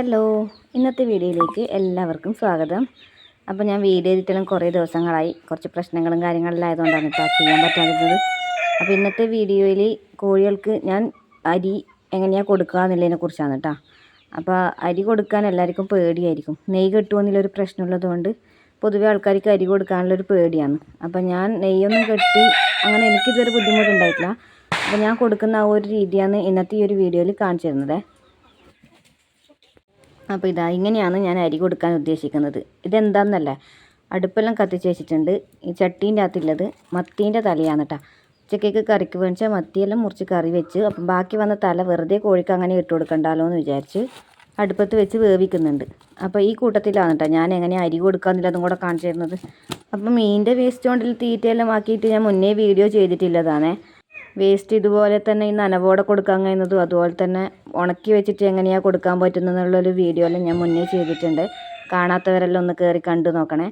Hello, ഇന്നത്തെ വീഡിയോയിലേക്ക് എല്ലാവർക്കും സ്വാഗതം. അപ്പോൾ ഞാൻ വീഡിയോ ചെയ്തിട്ടെല്ലാം കുറേ ദിവസങ്ങളായി, കുറച്ച് പ്രശ്നങ്ങളും കാര്യങ്ങളെല്ലാം ആയതുകൊണ്ടാണ് കേട്ടോ ചെയ്യാൻ പറ്റാതിരുന്നത്. അപ്പോൾ ഇന്നത്തെ വീഡിയോയിൽ കോഴികൾക്ക് ഞാൻ അരി എങ്ങനെയാണ് കൊടുക്കുക എന്നുള്ളതിനെ കുറിച്ചാണ് കേട്ടോ. അപ്പോൾ അരി കൊടുക്കാൻ എല്ലാവർക്കും പേടിയായിരിക്കും, നെയ്യ് കെട്ടുമെന്നുള്ളൊരു പ്രശ്നമുള്ളതുകൊണ്ട് പൊതുവെ ആൾക്കാർക്ക് അരി കൊടുക്കാനുള്ളൊരു പേടിയാണ്. അപ്പോൾ ഞാൻ നെയ്യൊന്നും കെട്ടി അങ്ങനെ എനിക്കിതൊരു ബുദ്ധിമുട്ടുണ്ടായിട്ടില്ല. അപ്പോൾ ഞാൻ കൊടുക്കുന്ന ആ ഒരു രീതിയാണ് ഇന്നത്തെ ഈ ഒരു വീഡിയോയിൽ കാണിച്ചു തരുന്നത്. അപ്പോൾ ഇങ്ങനെയാണ് ഞാൻ അരി കൊടുക്കാൻ ഉദ്ദേശിക്കുന്നത്. ഇതെന്താണെന്നല്ലേ, അടുപ്പെല്ലാം കത്തിച്ച് വെച്ചിട്ടുണ്ട്. ഈ ചട്ടീൻ്റെ അകത്തുള്ളത് മത്തീൻ്റെ തലയാണ് കേട്ടോ. ഉച്ചക്കേക്ക് കറിക്ക് വേണിച്ചാൽ മത്തിയെല്ലാം മുറിച്ച് കറി വെച്ച്, അപ്പം ബാക്കി വന്ന തല വെറുതെ കോഴിക്ക് അങ്ങനെ ഇട്ട് കൊടുക്കണ്ടല്ലോ എന്ന് വിചാരിച്ച് അടുപ്പത്ത് വെച്ച് വേവിക്കുന്നുണ്ട്. അപ്പോൾ ഈ കൂട്ടത്തിലാണ് കേട്ടോ ഞാൻ എങ്ങനെ അരി കൊടുക്കാമെന്നുള്ളതും കൂടെ കാണിച്ചു തരുന്നത്. അപ്പം മീനിൻ്റെ വേസ്റ്റ് കൊണ്ടിൽ തീറ്റയെല്ലാം ആക്കിയിട്ട് ഞാൻ മുന്നേ വീഡിയോ ചെയ്തിട്ടില്ലതാണേ. വേസ്റ്റ് ഇതുപോലെ തന്നെ ഈ നനവോടെ കൊടുക്കാൻ കഴിയുന്നതും അതുപോലെ തന്നെ ഉണക്കി വെച്ചിട്ട് എങ്ങനെയാണ് കൊടുക്കാൻ പറ്റുന്നതെന്നുള്ളൊരു വീഡിയോ എല്ലാം ഞാൻ മുന്നേ ചെയ്തിട്ടുണ്ട്. കാണാത്തവരെല്ലാം ഒന്ന് കയറി കണ്ടു നോക്കണേ.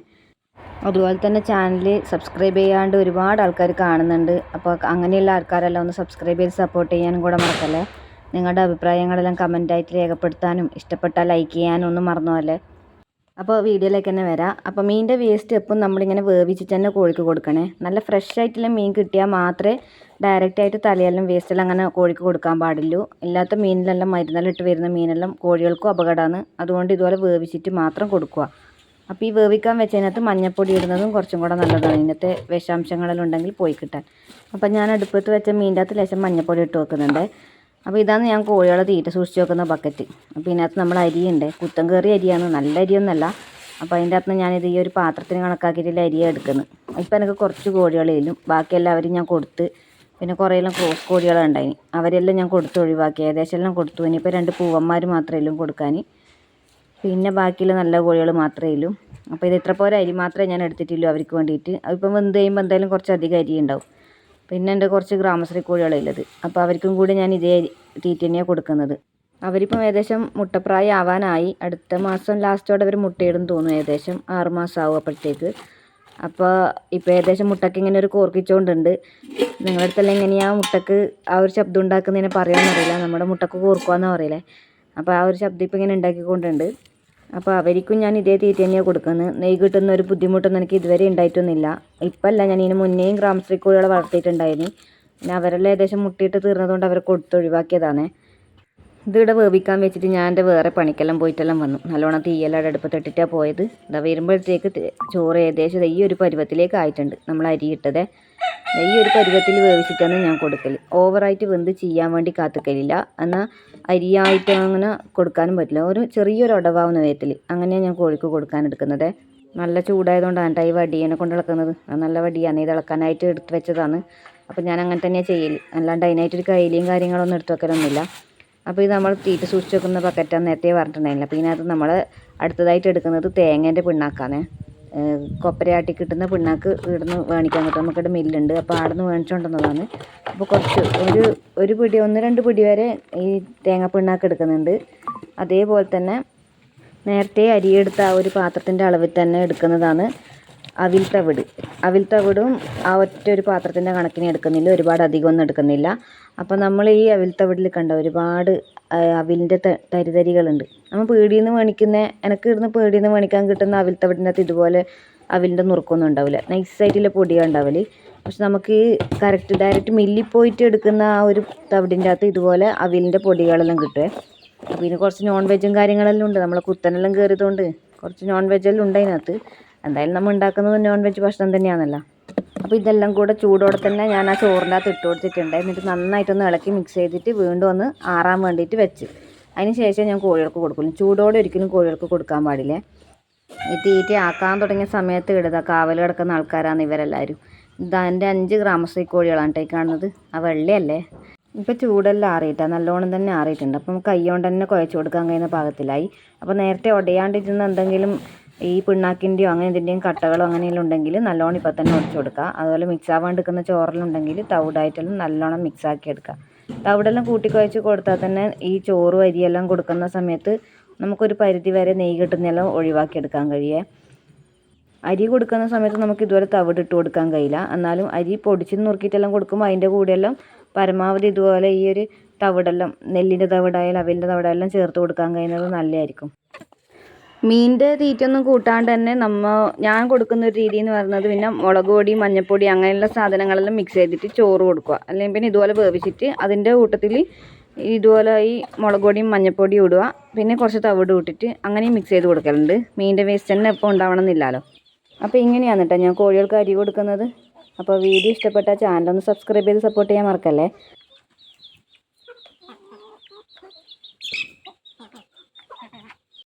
അതുപോലെ തന്നെ ചാനൽ സബ്സ്ക്രൈബ് ചെയ്യാണ്ട് ഒരുപാട് ആൾക്കാർ കാണുന്നുണ്ട്. അപ്പോൾ അങ്ങനെയുള്ള ആൾക്കാരെല്ലാം ഒന്ന് സബ്സ്ക്രൈബ് ചെയ്ത് സപ്പോർട്ട് ചെയ്യാനും കൂടെ മറക്കല്ലേ. നിങ്ങളുടെ അഭിപ്രായങ്ങളെല്ലാം കമൻറ്റായിട്ട് രേഖപ്പെടുത്താനും ഇഷ്ടപ്പെട്ടാൽ ലൈക്ക് ചെയ്യാനും ഒന്നും മറന്നുപോലെ. അപ്പോൾ വീഡിയോയിലേക്ക് തന്നെ വരാം. അപ്പോൾ മീനിൻ്റെ വേസ്റ്റ് എപ്പം നമ്മളിങ്ങനെ വേവിച്ചിട്ട് തന്നെ കോഴിക്ക് കൊടുക്കണേ. നല്ല ഫ്രഷ് ആയിട്ടുള്ള മീൻ കിട്ടിയാൽ മാത്രമേ ഡയറക്റ്റായിട്ട് തലയെല്ലാം വേസ്റ്റെല്ലാം അങ്ങനെ കോഴിക്ക് കൊടുക്കാൻ പാടുള്ളൂ. ഇല്ലാത്ത മീനിലെല്ലാം മരുന്നെല്ലാം ഇട്ട് വരുന്ന മീനെല്ലാം കോഴികൾക്കും അപകടമാണ്. അതുകൊണ്ട് ഇതുപോലെ വേവിച്ചിട്ട് മാത്രം കൊടുക്കുക. അപ്പോൾ ഈ വേവിക്കാൻ വെച്ചതിനകത്ത് മഞ്ഞൾപ്പൊടി ഇടുന്നതും കുറച്ചും കൂടെ നല്ലതാണ്, ഇതിനകത്തെ വിഷാംശങ്ങളെല്ലാം ഉണ്ടെങ്കിൽ പോയി കിട്ടാൻ. അപ്പം ഞാൻ അടുപ്പത്ത് വെച്ച മീനിൻ്റെ അകത്ത് ലേശം മഞ്ഞൾപ്പൊടി ഇട്ട് വെക്കുന്നുണ്ട്. അപ്പോൾ ഇതാണ് ഞാൻ കോഴികളെ തീറ്റ സൂക്ഷിച്ച് വെക്കുന്ന ബക്കറ്റ്. അപ്പോൾ ഇതിനകത്ത് നമ്മൾ അരിയുണ്ട്, കുത്തം കയറിയ അരിയാണ്, നല്ല അരിയൊന്നുമല്ല. അപ്പോൾ അതിൻ്റെ അകത്ത് ഞാനിത് ഈ ഒരു പാത്രത്തിന് കണക്കാക്കിയിട്ടുള്ള അരിയാണ് എടുക്കുന്നത്. ഇപ്പോൾ എനിക്ക് കുറച്ച് കോഴികളേലും ബാക്കി എല്ലാവരും ഞാൻ കൊടുത്ത്, പിന്നെ കുറേയെല്ലാം ക്രോസ് കോഴികളുണ്ടായിന്, അവരെല്ലാം ഞാൻ കൊടുത്ത് ഒഴിവാക്കി, ഏകദേശം എല്ലാം കൊടുത്തു. ഇനിയിപ്പോൾ 2 പൂവന്മാർ മാത്രമേ ഉള്ളൂ കൊടുക്കാൻ, പിന്നെ ബാക്കിയുള്ള നല്ല കോഴികൾ മാത്രമേ ഉള്ളൂ. അപ്പോൾ ഇത് ഇത്ര പോരെ അരി മാത്രമേ ഞാൻ എടുത്തിട്ടുള്ളൂ അവർക്ക് വേണ്ടിയിട്ട്. അതിപ്പം വെന്ത് കഴിയുമ്പോൾ എന്തായാലും കുറച്ച് അധികം അരി ഉണ്ടാവും. പിന്നെ എൻ്റെ കുറച്ച് ഗ്രാമശ്രീ കോഴികളുള്ളത്, അപ്പോൾ അവർക്കും കൂടി ഞാൻ ഇതേ തീറ്റ തന്നെയാണ് കൊടുക്കുന്നത്. അവരിപ്പം ഏകദേശം മുട്ടപ്രായം ആവാനായി. അടുത്ത മാസം ലാസ്റ്റോടെ അവർ മുട്ടയിടും തോന്നുന്നു, ഏകദേശം 6 മാസം ആവും അപ്പോഴത്തേക്ക്. അപ്പോൾ ഇപ്പോൾ ഏകദേശം മുട്ടയ്ക്ക് ഇങ്ങനെ ഒരു കോർക്കിച്ചുകൊണ്ടുണ്ട്. നിങ്ങളുടെ അടുത്തെല്ലാം എങ്ങനെയാണ് മുട്ടക്ക് ആ ഒരു ശബ്ദം ഉണ്ടാക്കുന്നതിനെ പറയാമെന്നറിയില്ല, നമ്മുടെ മുട്ടക്ക് കോർക്കുകയെന്ന് പറയില്ലേ. അപ്പോൾ ആ ഒരു ശബ്ദം ഇപ്പോൾ ഇങ്ങനെ ഉണ്ടാക്കിക്കൊണ്ടുണ്ട്. അപ്പോൾ അവർക്കും ഞാൻ ഇതേ തീറ്റ തന്നെയാണ് കൊടുക്കുന്നത്. നെയ്യ് കിട്ടുന്ന ഒരു ബുദ്ധിമുട്ടൊന്നും എനിക്ക് ഇതുവരെ ഉണ്ടായിട്ടൊന്നുമില്ല. ഇപ്പമല്ല, ഞാൻ ഇതിന് മുന്നേയും ഗ്രാമശ്രീ കോഴികളെ വളർത്തിയിട്ടുണ്ടായിരുന്നു. പിന്നെ അവരെല്ലാം ഏകദേശം മുട്ടയിട്ട് തീർന്നതുകൊണ്ട് അവരെ കൊടുത്തൊഴിവാക്കിയതാണ്. ഇതിവിടെ വേവിക്കാൻ വെച്ചിട്ട് ഞാൻ എൻ്റെ വേറെ പണിക്കെല്ലാം പോയിട്ടെല്ലാം വന്നു. നല്ലോണം തീയെല്ലാം അടുപ്പത്തിട്ടിട്ടാണ് പോയത്. ഇതാ വരുമ്പോഴത്തേക്ക് ചോറ് ഏകദേശം ഈ ഒരു പരുവത്തിലേക്ക് ആയിട്ടുണ്ട്. നമ്മൾ അരി ഇട്ടത് ഈ ഒരു പരുവത്തിൽ വേവിച്ചിട്ടാണ് ഞാൻ കൊടുക്കൽ. ഓവറായിട്ട് വെന്ത് ചെയ്യാൻ വേണ്ടി കാത്തിക്കലില്ല, എന്നാൽ അരിയായിട്ട് അങ്ങനെ കൊടുക്കാനും പറ്റില്ല. ഒരു ചെറിയൊരു ഉടവാവുന്ന വിധത്തിൽ അങ്ങനെയാണ് ഞാൻ കോഴിക്ക് കൊടുക്കാൻ എടുക്കുന്നത്. നല്ല ചൂടായതുകൊണ്ടാണ് ഈ വടിയെ കൊണ്ട് ഇളക്കുന്നത്. അത് നല്ല വടിയാണ്, ഇത് ഇളക്കാനായിട്ട് എടുത്ത് വെച്ചതാണ്. അപ്പോൾ ഞാൻ അങ്ങനെ തന്നെയാണ് ചെയ്യൽ, അല്ലാണ്ട് അതിനായിട്ടൊരു കയ്യിലും കാര്യങ്ങളൊന്നും എടുത്ത് വെക്കലൊന്നുമില്ല. അപ്പോൾ ഇത് നമ്മൾ തീറ്റ സൂക്ഷിച്ച് വെക്കുന്ന ബക്കറ്റാണ്, നേരത്തെ പറഞ്ഞിട്ടുണ്ടായില്ല. അപ്പോൾ ഇതിനകത്ത് നമ്മൾ അടുത്തതായിട്ട് എടുക്കുന്നത് തേങ്ങേൻ്റെ പിണ്ണാക്കാണ്. കൊപ്പരയാട്ടി കിട്ടുന്ന പിണ്ണാക്ക് ഇവിടുന്ന് മേടിക്കാൻ കിട്ടും, നമുക്കിവിടെ മില്ലുണ്ട്. അപ്പോൾ അവിടെ നിന്ന് മേടിച്ചുകൊണ്ടുവന്നതാണ്. അപ്പോൾ കുറച്ച് ഒരു പിടി 1-2 പിടി വരെ ഈ തേങ്ങ പിണ്ണാക്ക് എടുക്കുന്നുണ്ട്. അതേപോലെ തന്നെ നേരത്തെ അരിയെടുത്ത ആ ഒരു പാത്രത്തിൻ്റെ അളവിൽ തന്നെ എടുക്കുന്നതാണ് അവിൽ തവിടും ആ ഒറ്റ ഒരു പാത്രത്തിൻ്റെ കണക്കിന് എടുക്കുന്നില്ല, ഒരുപാട് അധികമൊന്നും എടുക്കുന്നില്ല. അപ്പോൾ നമ്മൾ ഈ അവിൽ തവിടിൽ കണ്ട ഒരുപാട് അവിലിൻ്റെ തരിതരികളുണ്ട്. നമ്മൾ പീടിയിൽ നിന്ന് മേടിക്കുന്ന, എനിക്ക് ഇവിടുന്ന് പീടിയിൽ നിന്ന് മേടിക്കാൻ കിട്ടുന്ന അവിൽ തവിടിൻ്റെ അകത്ത് ഇതുപോലെ അവിലിൻ്റെ നുറുക്കൊന്നും ഉണ്ടാവില്ല, നൈസായിട്ടുള്ള പൊടിയാണ് ഉണ്ടാവല്. പക്ഷെ നമുക്ക് ഈ ഡയറക്റ്റ് മില്ലിൽ പോയിട്ട് എടുക്കുന്ന ആ ഒരു തവിടിൻ്റെ അകത്ത് ഇതുപോലെ അവിലിൻ്റെ പൊടികളെല്ലാം കിട്ടുമേ. അപ്പോൾ ഇതിന് കുറച്ച് നോൺ വെജും കാര്യങ്ങളെല്ലാം ഉണ്ട്, നമ്മളെ കുത്തനെല്ലാം കയറിയതുകൊണ്ട് കുറച്ച് നോൺ വെജെല്ലാം ഉണ്ട് അതിനകത്ത്. എന്തായാലും നമ്മൾ ഉണ്ടാക്കുന്നത് നോൺ വെജ് ഭക്ഷണം തന്നെയാണല്ലോ. അപ്പോൾ ഇതെല്ലാം കൂടെ ചൂടോടെ തന്നെ ഞാൻ ആ ചോറിൻ്റെ അകത്ത് ഇട്ട് കൊടുത്തിട്ടുണ്ട്. എന്നിട്ട് നന്നായിട്ടൊന്ന് ഇളക്കി മിക്സ് ചെയ്തിട്ട് വീണ്ടും ഒന്ന് ആറാൻ വേണ്ടിയിട്ട് വെച്ച്, അതിന് ശേഷം ഞാൻ കോഴികൾക്ക് കൊടുക്കുള്ളൂ. ചൂടോടെ ഒരിക്കലും കോഴികൾക്ക് കൊടുക്കാൻ പാടില്ലേ. ഈ തീറ്റ ആക്കാൻ തുടങ്ങിയ സമയത്ത് കാവൽ കിടക്കുന്ന ആൾക്കാരാണ് ഇവരെല്ലാവരും. ഇതാ എൻ്റെ 5 ഗ്രാമശ്രീ കോഴികളാണ് കേട്ടോ കാണുന്നത്. ആ വെള്ളയല്ലേ. ഇപ്പോൾ ചൂടെല്ലാം ആറിയിട്ടാണ്, നല്ലോണം തന്നെ ആറിയിട്ടുണ്ട്. അപ്പം കൈ കൊണ്ട് തന്നെ കുഴച്ച് കൊടുക്കാൻ കഴിയുന്ന പാകത്തിലായി. അപ്പോൾ നേരത്തെ ഉടയാണ്ടിരുന്ന എന്തെങ്കിലും ഈ പിണ്ണാക്കിൻ്റെയോ അങ്ങനെ എന്തിൻ്റെയും കട്ടകളോ അങ്ങനെയെല്ലാം ഉണ്ടെങ്കിൽ നല്ലോണം ഇപ്പോൾ തന്നെ ഉടച്ചു കൊടുക്കുക. അതുപോലെ മിക്സ് ആവാണ്ടിരിക്കുന്ന ചോറിലുണ്ടെങ്കിൽ തവിടായിട്ടെല്ലാം നല്ലോണം മിക്സാക്കി എടുക്കുക. തവിടെല്ലാം കൂട്ടിക്കുഴച്ച് കൊടുത്താൽ തന്നെ ഈ ചോറും അരിയെല്ലാം കൊടുക്കുന്ന സമയത്ത് നമുക്കൊരു പരിധി വരെ നെയ്യ് കിട്ടുന്നതെല്ലാം ഒഴിവാക്കിയെടുക്കാൻ കഴിയേ. അരി കൊടുക്കുന്ന സമയത്ത് നമുക്ക് ഇതുപോലെ തവിടിട്ട് കൊടുക്കാൻ കഴിയില്ല, എന്നാലും അരി പൊടിച്ച് നുറുക്കിയിട്ടെല്ലാം കൊടുക്കുമ്പോൾ അതിൻ്റെ കൂടെയെല്ലാം പരമാവധി ഇതുപോലെ ഈ ഒരു തവിടെല്ലാം നെല്ലിൻ്റെ തവിടായാലും അവിലിൻ്റെ തവിടെല്ലാം ചേർത്ത് കൊടുക്കാൻ കഴിയുന്നത് നല്ലതായിരിക്കും. മീനിൻ്റെ തീറ്റയൊന്നും കൂട്ടാണ്ട് തന്നെ ഞാൻ കൊടുക്കുന്ന ഒരു രീതി എന്ന് പറയുന്നത് പിന്നെ മുളക് പൊടി മഞ്ഞൾപ്പൊടി അങ്ങനെയുള്ള സാധനങ്ങളെല്ലാം മിക്സ് ചെയ്തിട്ട് ചോറ് കൊടുക്കുക. അല്ലെങ്കിൽ പിന്നെ ഇതുപോലെ വേവിച്ചിട്ട് അതിൻ്റെ കൂട്ടത്തിൽ ഇതുപോലെ ഈ മുളക് പൊടിയും മഞ്ഞൾപ്പൊടിയും ഇടുക. പിന്നെ കുറച്ച് തവിട് ഇട്ടിട്ട് അങ്ങനെയും മിക്സ് ചെയ്ത് കൊടുക്കലുണ്ട്. മീനിൻ്റെ വേസ്റ്റ് തന്നെ എപ്പോൾ ഉണ്ടാവണമെന്നില്ലല്ലോ. അപ്പോൾ ഇങ്ങനെയാണ് കേട്ടോ ഞാൻ കോഴികൾക്ക് അരി കൊടുക്കുന്നത്. അപ്പോൾ വീഡിയോ ഇഷ്ടപ്പെട്ടാൽ ചാനലൊന്ന് സബ്സ്ക്രൈബ് ചെയ്ത് സപ്പോർട്ട് ചെയ്യാൻ മറക്കല്ലേ.